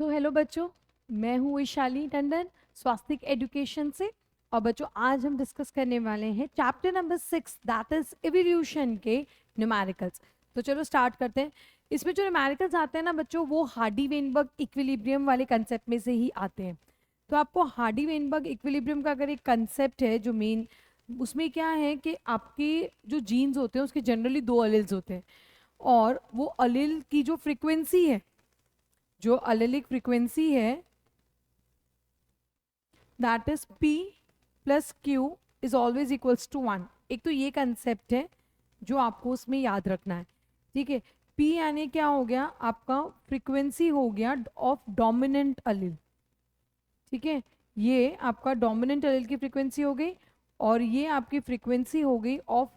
तो हेलो बच्चों, मैं हूँ वैशाली टंडन स्वास्तिक एजुकेशन से। और बच्चों आज हम डिस्कस करने वाले हैं chapter number 6 that is evolution के न्यूमेरिकल्स। तो चलो स्टार्ट करते हैं। इसमें जो न्यूमेरिकल्स आते हैं ना बच्चों, वो हार्डी वेनबर्ग इक्विलिब्रियम वाले कंसेप्ट में से ही आते हैं। तो आपको हार्डी वेनबर्ग इक्विलिब्रियम का अगर एक कंसेप्ट है जो मेन, उसमें क्या है कि आपके जो जीन्स होते हैं उसके जनरली दो अलील्स होते हैं, और वो अलील की जो फ्रीक्वेंसी है, जो अलेलिक फ्रीक्वेंसी है, that is P plus Q is always equals to 1। एक तो ये कंसेप्ट है जो आपको उसमें याद रखना है, ठीक है। P यानी क्या हो गया, आपका फ्रीक्वेंसी हो गया ऑफ डोमिनेंट अलील, ठीक है। ये आपका डोमिनेंट अलील की फ्रीक्वेंसी हो गई, और ये आपकी फ्रीक्वेंसी हो गई of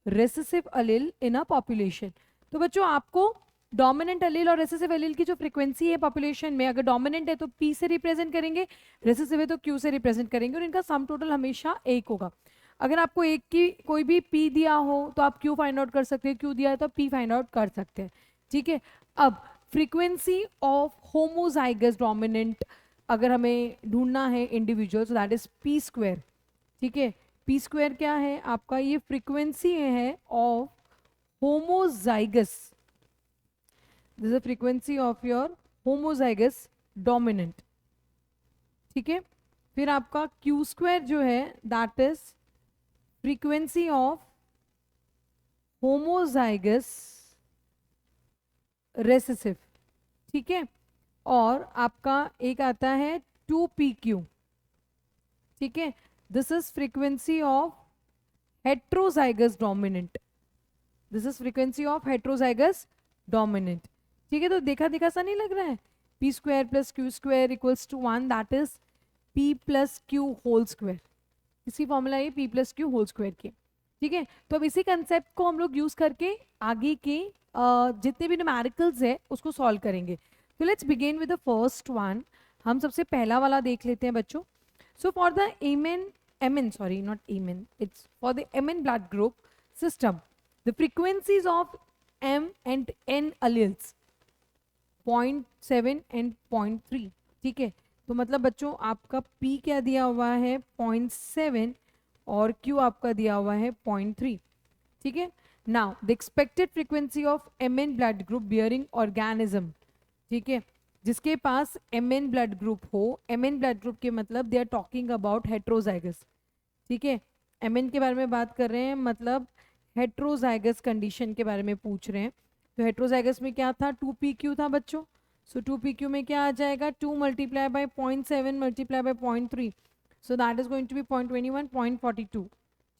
recessive allele in a population. तो बच्चों आपको डोमिनेंट अलील और रेसेसिव अलील की जो फ्रीक्वेंसी है पॉपुलेशन में, अगर डोमिनेंट है तो P से रिप्रेजेंट करेंगे, रेसेसिव है तो Q से रिप्रेजेंट करेंगे, और इनका सम टोटल हमेशा एक होगा। अगर आपको एक की कोई भी P दिया हो तो आप Q फाइंड आउट कर सकते हैं, Q दिया है तो P फाइंड आउट कर सकते हैं, ठीक है। अब फ्रीक्वेंसी ऑफ होमोजाइगस डोमिनेंट अगर हमें ढूंढना है individual, so that is P square, ठीक है। P स्क्वायर क्या है आपका, ये फ्रीक्वेंसी है of homozygous, this is frequency of your homozygous dominant, ठीक है। फिर आपका Q स्क्वायर जो है that is frequency of homozygous recessive, ठीक है। और आपका एक आता है 2PQ, ठीक है। This is frequency of heterozygous dominant, this is frequency of heterozygous dominant, ठीक है। तो देखा देखा सा नहीं लग रहा है, P square plus Q square equals to 1, that is P plus Q whole square. इसी फॉर्मूला ये P plus Q whole square की, ठीक है। तो अब इसी कंसेप्ट को हम लोग यूज करके आगे के जितने भी न्यूमेरिकल्स है उसको सॉल्व करेंगे। तो let's begin with the first one. हम सबसे पहला वाला देख लेते हैं बच्चों। So for the MN sorry not MN, it's for the MN blood group system, the frequencies of M and N alleles 0.7 and 0.3, ठीक है। तो मतलब बच्चों आपका P क्या दिया हुआ है 0.7, और Q आपका दिया हुआ है 0.3, ठीक है। Now the expected frequency of MN blood group bearing organism, ठीक है, जिसके पास MN ब्लड ग्रुप हो। MN ब्लड ग्रुप के मतलब they are talking about heterozygous, ठीक है। MN के बारे में बात कर रहे हैं, मतलब हेट्रोजाइगस कंडीशन के बारे में पूछ रहे हैं। तो हेट्रोजाइगस में क्या था, 2PQ था बच्चों। सो 2PQ में क्या आ जाएगा, 2 multiply by 0.7 multiply by 0.3, so that is going to be 0.21 0.42,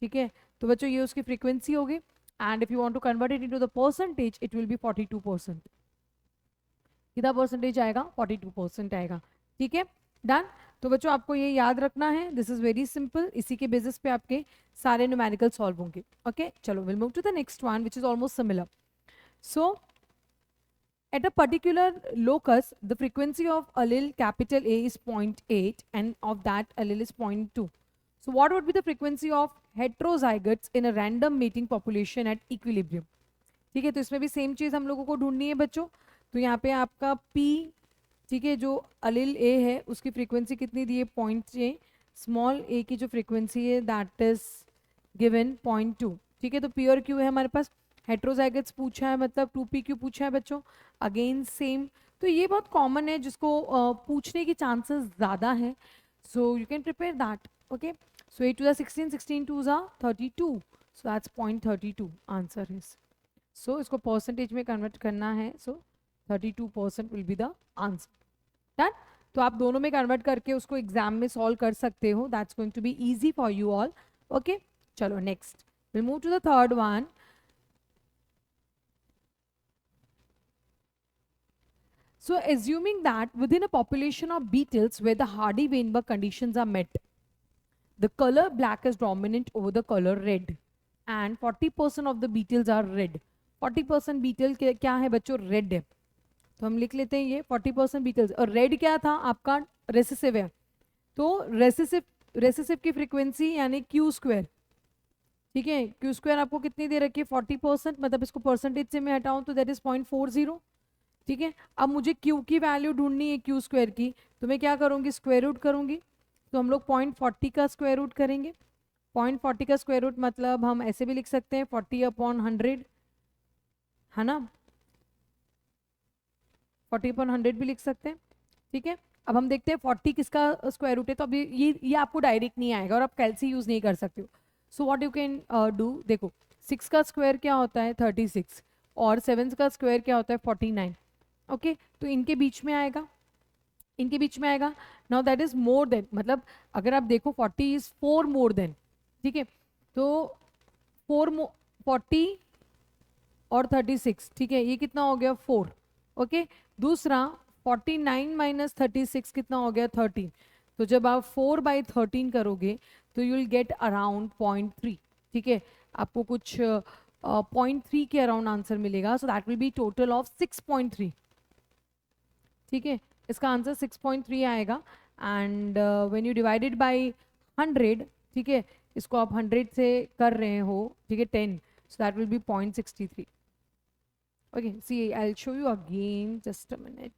ठीक है। तो बच्चों ये उसकी फ्रीक्वेंसी होगी, and if you want to convert it into the percentage it will be 42%। कितना परसेंटेज आएगा, 42% आएगा, ठीक है। डन। तो बच्चों आपको ये याद रखना है, दिस इज वेरी सिंपल, इसी के बेसिस पे आपके सारे न्यूमेरिकल सॉल्व होंगे। ओके चलो will move to the next one which is almost similar. So at a particular locus the frequency of allele capital A is 0.8 and of that allele is 0.2. So what would be the frequency of heterozygotes in a random mating population at equilibrium? ठीक है, तो इसमें भी same चीज हम लोगों को ढूंढनी है बच्चों। तो यहाँ पे आपका P, ठीक है, जो अलील A है उसकी फ्रीक्वेंसी कितनी दी है 0.8, स्मॉल a की जो फ्रीक्वेंसी है दैट इज गिवन 0.2, ठीक है। तो P और Q है हमारे पास, हेट्रोजाइगट्स पूछा है मतलब 2PQ पूछा है बच्चों, अगेन सेम। तो ये बहुत कॉमन है जिसको पूछने की चांसेस ज़्यादा है, so you can prepare that. Okay so 8 to the 16, 16 2s are 32, so that's 0.32 answer is. सो इसको परसेंटेज में कन्वर्ट करना है, सो 32% will be the answer. Done. तो आप दोनों में कन्वर्ट करके उसको एग्जाम में सॉल्व कर सकते हो, that's going to be easy for you all. Okay चलो next will move to the third one. So assuming that within a population of beetles where the Hardy-Weinberg conditions are met, the color black is dominant over the color red and 40% of the beetles are red. 40% beetle क्या है बच्चों, red है। तो हम लिख लेते हैं ये 40% beetles, और red क्या था आपका, रेसेसिव है। तो रेसेसिव की फ्रीक्वेंसी यानी Q स्क्वायर, ठीक है। Q स्क्वायर आपको कितनी दे रखी है 40%, मतलब इसको परसेंटेज से मैं हटाऊं तो दैट इज 0.40, ठीक है, अब मुझे क्यू की वैल्यू ढूंढनी है क्यू स्क्वायर की, तो मैं क्या करूँगी, स्क्वायर रूट करूँगी। तो हम लोग 0.40 का स्क्वायर रूट करेंगे। 0.40 का स्क्वायर रूट मतलब हम ऐसे भी लिख सकते हैं 40/100, है ना, 40/100 भी लिख सकते हैं। ठीक है, अब हम देखते हैं 40 किसका स्क्वायर रूट है। तो अभी ये आपको डायरेक्ट नहीं आएगा और आप कैलसी यूज नहीं कर सकते हो। So what you can do, देखो 6 का स्क्वायर क्या होता है 36, और 7 का स्क्वायर क्या होता है 49। ओके, तो इनके बीच में आएगा, इनके बीच में आएगा। Now that is more than, मतलब अगर आप देखो 40 इज 4 मोर देन। ठीक है, तो 40 और 36, ठीक है, ये कितना हो गया 4। ओके, दूसरा 49 माइनस 36 कितना हो गया 13। तो जब आप 4/13 करोगे तो यू विल गेट अराउंड 0.3। ठीक है, आपको कुछ 0.3 के अराउंड आंसर मिलेगा। So that will be total of 6.3। ठीक है, इसका आंसर 6.3 आएगा। And when you divided by 100, ठीक है, इसको आप 100 से कर रहे हो, ठीक है 10, so that will be 0.63। Okay, see, I'll show you again. Just a minute.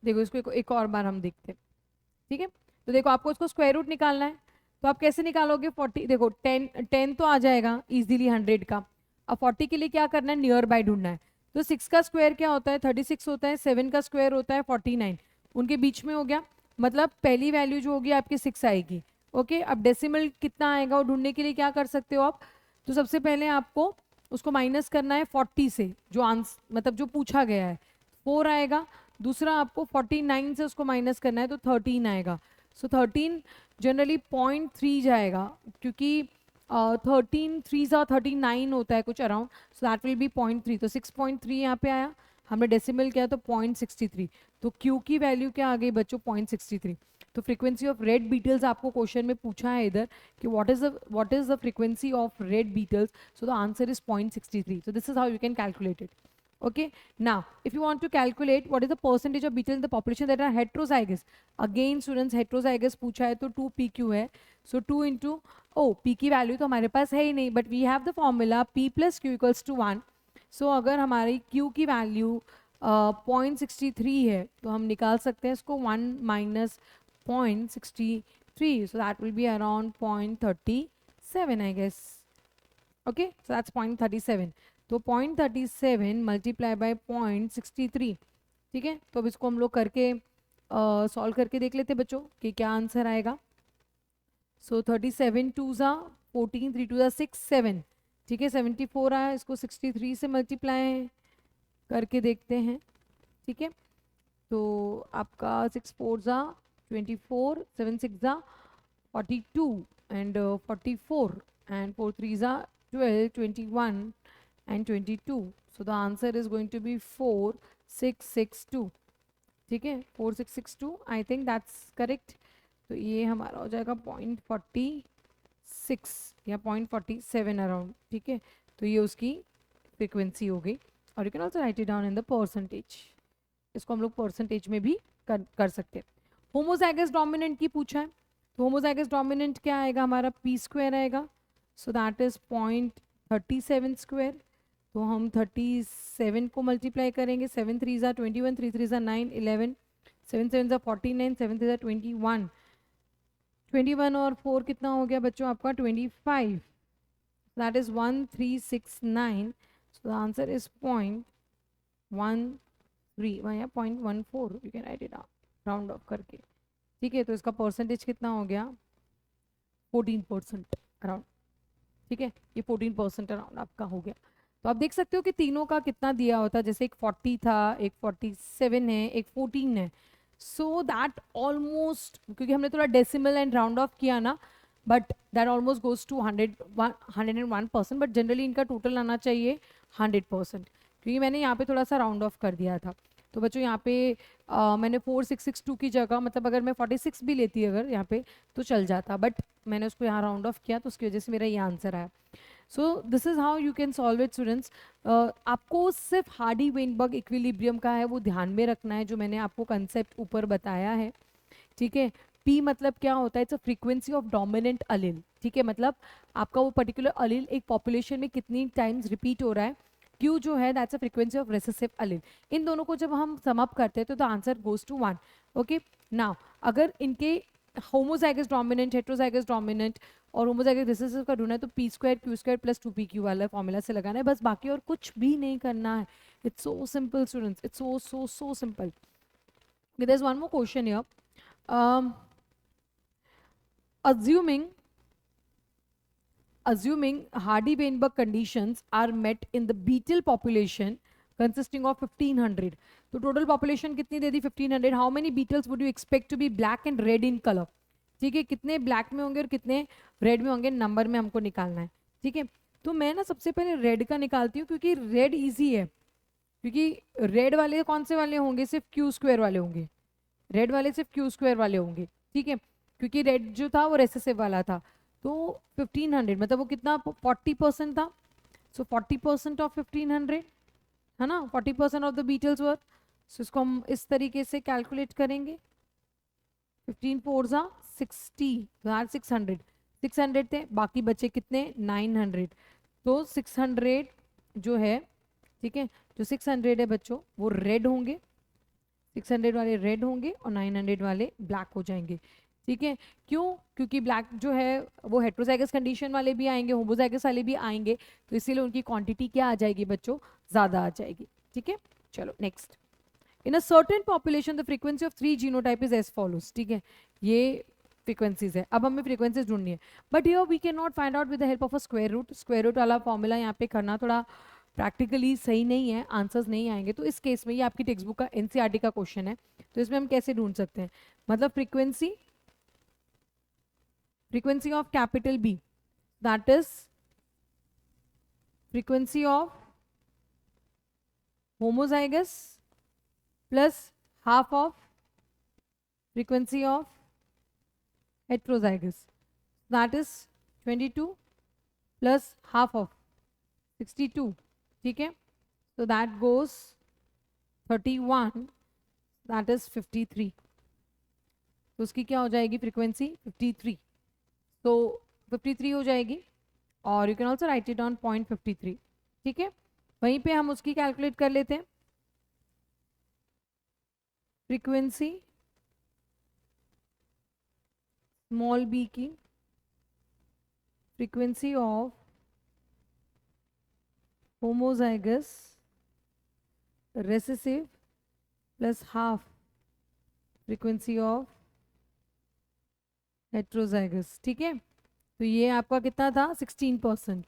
देखो इसको एक और बार हम देखते हैं। ठीक है, तो देखो आपको इसको स्क्वायर रूट निकालना है। तो आप कैसे निकालोगे 40, देखो 10 तो आ जाएगा इजीली 100 का। अब 40 के लिए क्या करना है, नियर बाय ढूंढना है। तो 6 का स्क्वायर क्या होता है 36 होता है, 7 का स्क्वायर होता है 49, उनके बीच में हो गया, मतलब पहली वैल्यू जो होगी आपकी 6 आएगी। ओके, अब डेसिमल कितना आएगा वो ढूंढने के लिए क्या कर सकते हो आप, तो सबसे पहले आपको उसको माइनस करना है 40 से, जो आंसर मतलब जो पूछा गया है 4 आएगा। दूसरा आपको 49 से उसको माइनस करना है तो 13 आएगा। सो 13 जनरली 0.3 जाएगा, क्योंकि 13 3 सा 39 होता है कुछ around, so that will be 0.3। तो 6.3 यहाँ पे आया, हमने डेसिमल किया तो 0.63। तो क्यू की वैल्यू क्या आ गई बच्चों 0.63। तो फ्रीक्वेंसी ऑफ रेड बीटल्स आपको क्वेश्चन में पूछा है इधर कि what is the frequency of red Beatles, so the answer is 0.63। So this is how you can calculate it. Okay, now if you want to calculate what is the percentage of beetles in the population that are heterozygous, again students heterozygous पूछा है तो 2pq है, so 2 into p की value तो हमारे पास है ही नहीं, but we have the formula p plus q equals to 1। so अगर हमारी q की वैल्यू 0.63 है तो हम निकाल सकते हैं इसको 1 minus 0.63, so that will be around 0.37 I guess। okay, so that's 0.37। तो 0.37 मल्टीप्लाई बाय 0.63। ठीक है, तो अब इसको हम लोग करके सॉल्व करके देख लेते हैं बच्चों कि क्या आंसर आएगा। सो 37 2 ज़ा 14, 3 2 ज़ा 6 7, ठीक है 74 आया, इसको 63 से मल्टीप्लाई करके देखते हैं। ठीक है, तो आपका 6 4 ज़ा 24, 7 6 ज़ा 42 एंड 44 एंड 4 3 ज़ा 12, 21 and 22, so the answer is going to be 4662। ठीक है, 4662, I think that's correct। तो ये हमारा हो जाएगा 0.46 या 0.47 अराउंड। ठीक है, तो ये उसकी फ्रीक्वेंसी हो गई। और you can also right it down in the percentage, इसको हम लोग परसेंटेज में भी कर सकते हैं। होमोजाइगस डोमिनेंट की पूछा है, तो होमोजाइगस डोमिनेंट क्या आएगा हमारा पी स्क्वायर आएगा, सो दैट इज 0.37 स्क्वायर। तो हम 37 को मल्टीप्लाई करेंगे, 7 3 ज़ा 21, 3 3 ज़ा 9 11, 7 7 ज़ा 49, 7 3 ज़ा 21, 21 और 4 कितना हो गया बच्चों आपका 25, that is 1369। So the answer is 0.13 या 0.14, you can write it round of करके। ठीक है, तो इसका परसेंटेज कितना हो गया 14% अराउंड। ठीक है, ये 14% अराउंड आपका हो गया। तो आप देख सकते हो कि तीनों का कितना दिया होता है, जैसे एक 40 था, एक 47 है, एक 14 है। सो दैट ऑलमोस्ट, क्योंकि हमने थोड़ा डेसिमल एंड राउंड ऑफ किया ना, but that almost goes to 101%, but generally इनका टोटल आना चाहिए 100%, क्योंकि मैंने यहाँ पे थोड़ा सा राउंड ऑफ कर दिया था। तो बच्चों यहाँ पे मैंने 4662 की जगह, मतलब अगर मैं 46 भी लेती अगर यहाँ पे तो चल जाता, बट मैंने उसको यहाँ राउंड ऑफ किया, तो उसकी वजह से मेरा ये आंसर आया। So this is how you can solve it students. आपको सिर्फ हार्डी वेनबर्ग इक्विलिब्रियम का है वो ध्यान में रखना है, जो मैंने आपको कंसेप्ट ऊपर बताया है। ठीक है, P P मतलब क्या होता है, it's a frequency of dominant अलील, ठीक है, मतलब आपका वो पर्टिकुलर अलील एक पॉपुलेशन में कितनी टाइम्स रिपीट हो रहा है। Q जो है that's a frequency of recessive allele. इन दोनों को जब हम सम अप करते हैं तो the answer goes to 1। Okay, now अगर इनके होमोजाइगस डोमिनेंट, हेट्रोजाइगस डोमिनेंट और होमोजाइगस रिसेसिव का ढूंढना है तो p square q square plus 2pq वाला फॉर्मूला से लगाना है बस, बाकी और कुछ भी नहीं करना है। It's so simple students, it's so so so simple. There is one more question here, assuming Hardy-Weinberg conditions are met in the beetle population consisting of 1500, तो total population कितनी दे दी 1500, how many beetles would you expect to be black and red in color, ठीक है, कितने black में होंगे और कितने red में होंगे, नंबर में हमको निकालना है, ठीक है। तो मैं ना सबसे पहले रेड का निकालती हूँ क्योंकि रेड इजी है, क्योंकि रेड वाले कौन से वाले होंगे, सिर्फ क्यू स्क्वायर वाले होंगे, रेड वाले सिर्फ क्यू स्क्वायर वाले होंगे, ठीक है, क्योंकि रेड जो था वो रेसेसिव वाला था। तो 1500 मतलब वो कितना 40% था, सो 40% ऑफ 1500 है ना, 40% ऑफ द बीटल्स वर। सो इसको हम इस तरीके से कैलकुलेट करेंगे, 15 4 जा 60, 600 600 थे, बाकी बचे कितने 900, तो 600 जो है, ठीक है, जो 600 है बच्चों वो रेड होंगे, 600 वाले रेड होंगे और 900 वाले ब्लैक हो जाएंगे, ठीक है। क्यों, क्योंकि ब्लैक जो है वो हेट्रोजाइगस कंडीशन वाले भी आएंगे, होमोजाइगस वाले भी आएंगे, तो इसीलिए उनकी क्वांटिटी क्या आ जाएगी बच्चों, ज़्यादा आ जाएगी, ठीक है। चलो next, in a certain population the frequency of 3 genotype is as follows, ठीक है, ये फ्रीक्वेंसीज है, अब हमें फ्रीक्वेंसीज ढूंढनी है, but here we can not find out with the help of a square root, square root वाला फॉर्मूला यहाँ पे करना थोड़ा प्रैक्टिकली सही नहीं है, आंसर्स नहीं आएंगे, तो इस केस में ये आपकी टेक्स्ट बुक का एनसीईआरटी का क्वेश्चन है, तो इसमें हम कैसे ढूंढ सकते हैं, मतलब frequency of capital B, that is frequency of homozygous plus half of frequency of heterozygous, that is 22 plus half of 62, ठीक है, so that goes 31, that is 53, तो उसकी क्या हो जाएगी फ्रीक्वेंसी 53, तो 53 हो जाएगी, और you can also right it on 0.53, ठीक है। वहीं पे हम उसकी कैलकुलेट कर लेते हैं, फ्रीक्वेंसी स्मॉल बी की, frequency of homozygous recessive plus half frequency of heterozygous, ठीक है, तो ये आपका कितना था 16%,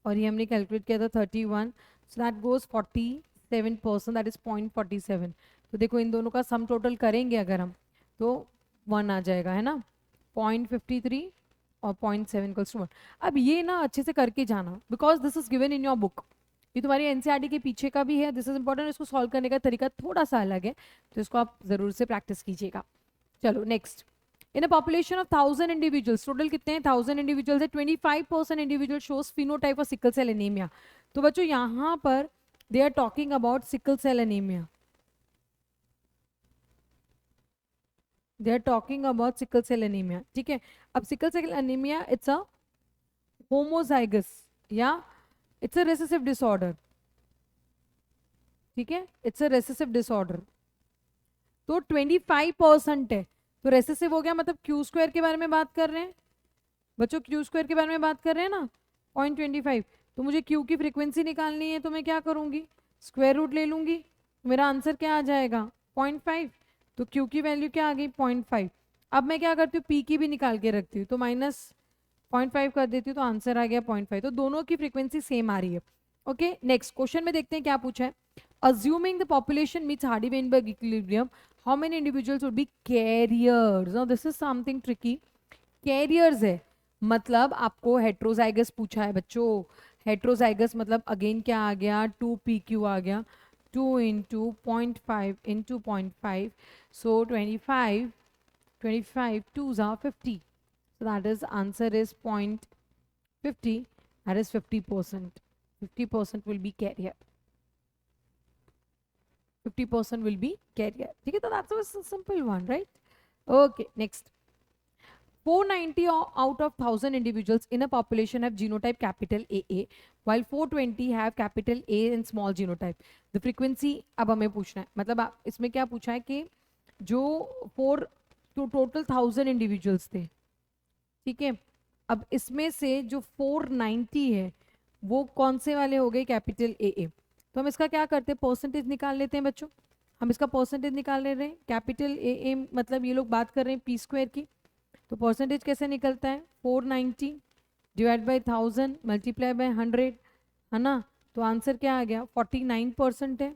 और ये हमने कैलकुलेट किया था 31, so that goes 47%, that is 0.47, तो देखो इन दोनों का सम टोटल करेंगे अगर हम तो 1 आ जाएगा, है ना, 0.53 और 0.7 = 1। अब ये ना अच्छे से करके जाना, because this is given in your book, ये तुम्हारी एनसीईआरटी के पीछे का भी है, दिस इज इंपॉर्टेंट, इसको सॉल्व करने का तरीका थोड़ा सा अलग है, तो इसको आप जरूर से प्रैक्टिस कीजिएगा। चलो next, in a population of 1000 individuals, total कितने हैं 1000 इंडिविजुअल्स है, 25% individual shows phenotype of sickle cell anaemia, तो बच्चों यहाँ पर they are talking about sickle cell anaemia, they are talking about sickle cell anaemia, ठीक है। अब sickle cell anaemia it's a homozygous या इट्स अ रेसेसिव डिसऑर्डर, ठीक है, इट्स अ रेसेसिव डिसऑर्डर, तो 25% है, तो रेसेसिव हो गया, मतलब क्यू स्क्वायर के बारे में बात कर रहे हैं बच्चों, क्यू स्क्वायर के बारे में बात कर रहे हैं ना, 0.25, तो मुझे क्यू की फ्रीक्वेंसी निकालनी है, तो मैं क्या करूंगी, स्क्वायर रूट ले लूंगी, मेरा आंसर क्या आ जाएगा 0.5, तो क्यू की वैल्यू क्या आ गई 0.5। अब मैं क्या करती हूँ पी की भी निकाल के रखती हूँ, तो -0.5 कर देती हूँ, तो आंसर आ गया 0.5, तो दोनों की फ्रीक्वेंसी सेम आ रही है। ओके नेक्स्ट क्वेश्चन में देखते हैं क्या पूछा है, assuming the population meets Hardy-Weinberg equilibrium, how many individuals would be carriers? Now this is something tricky. Carriers है, मतलब आपको हेट्रोजाइगस पूछा है बच्चों, हेट्रोजाइगस मतलब अगेन क्या आ गया 2pq आ गया, 2 into 0.5 into 0.5, so 25 2s are 50, so that is answer is 0.50, that is 50%, 50% will be carrier, 50% will be carrier, ठीक है, तो that's a simple one, right? Okay next, 490 out of 1000 individuals in a population have genotype capital AA, while 420 have capital A and small genotype. The frequency अब हमें पूछना है, मतलब इसमें क्या पूछा है कि जो 4 तो टोटल 1000 इंडिविजुअल्स थे, ठीक है, अब इसमें से जो 490 है वो कौन से वाले हो गए, कैपिटल AA। तो हम इसका क्या करते हैं, परसेंटेज निकाल लेते हैं बच्चों, हम इसका परसेंटेज निकाल ले रहे हैं। कैपिटल AA मतलब ये लोग बात कर रहे हैं पी स्क्वायर की, तो परसेंटेज कैसे निकलता है, 490 डिवाइड बाई 1000 मल्टीप्लाई बाय 100, है ना, तो आंसर क्या आ गया, 49% है।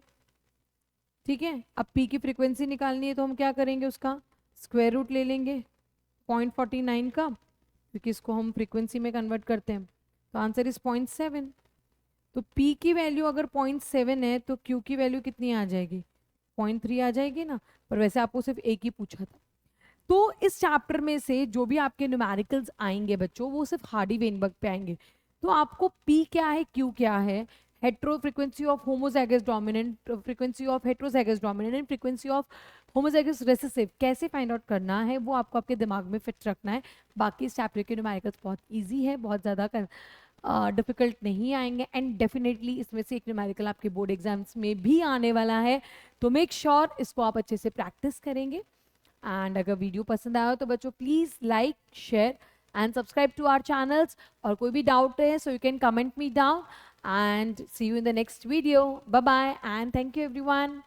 ठीक है, अब पी की फ्रीक्वेंसी निकालनी है तो हम क्या करेंगे, उसका स्क्वायर रूट ले लेंगे 0.49 का, क्योंकि इसको हम फ्रीक्वेंसी में कन्वर्ट करते हैं, तो आंसर इज 0.7। तो P की वैल्यू अगर 0.7 है तो Q की वैल्यू कितनी आ जाएगी, 0.3 आ जाएगी ना, पर वैसे आपको सिर्फ एक ही पूछा था। तो इस चैप्टर में से जो भी आपके न्यूमेरिकल्स आएंगे बच्चों वो सिर्फ हार्डी वेनबर्ग पे आएंगे, तो आपको P क्या है, Q क्या है, hetero frequency of homozygous dominant, frequency of heterozygous dominant and frequency of homozygous recessive कैसे फाइंड आउट करना है वो आपको आपके दिमाग में फिट रखना है। बाकी इस चैप्टर के न्यूमेरिकल्स बहुत इजी है, बहुत ज़्यादा डिफिकल्ट नहीं आएंगे, एंड डेफिनेटली इसमें से एक न्यूमेरिकल आपके बोर्ड एग्जाम्स में भी आने वाला है, तो मेक श्योर इसको आप अच्छे से प्रैक्टिस करेंगे। एंड अगर वीडियो पसंद आया हो तो बच्चों please like, share and subscribe to our channels, और कोई भी डाउट है so you can comment me down, and see you in the next video. Bye bye and thank you everyone.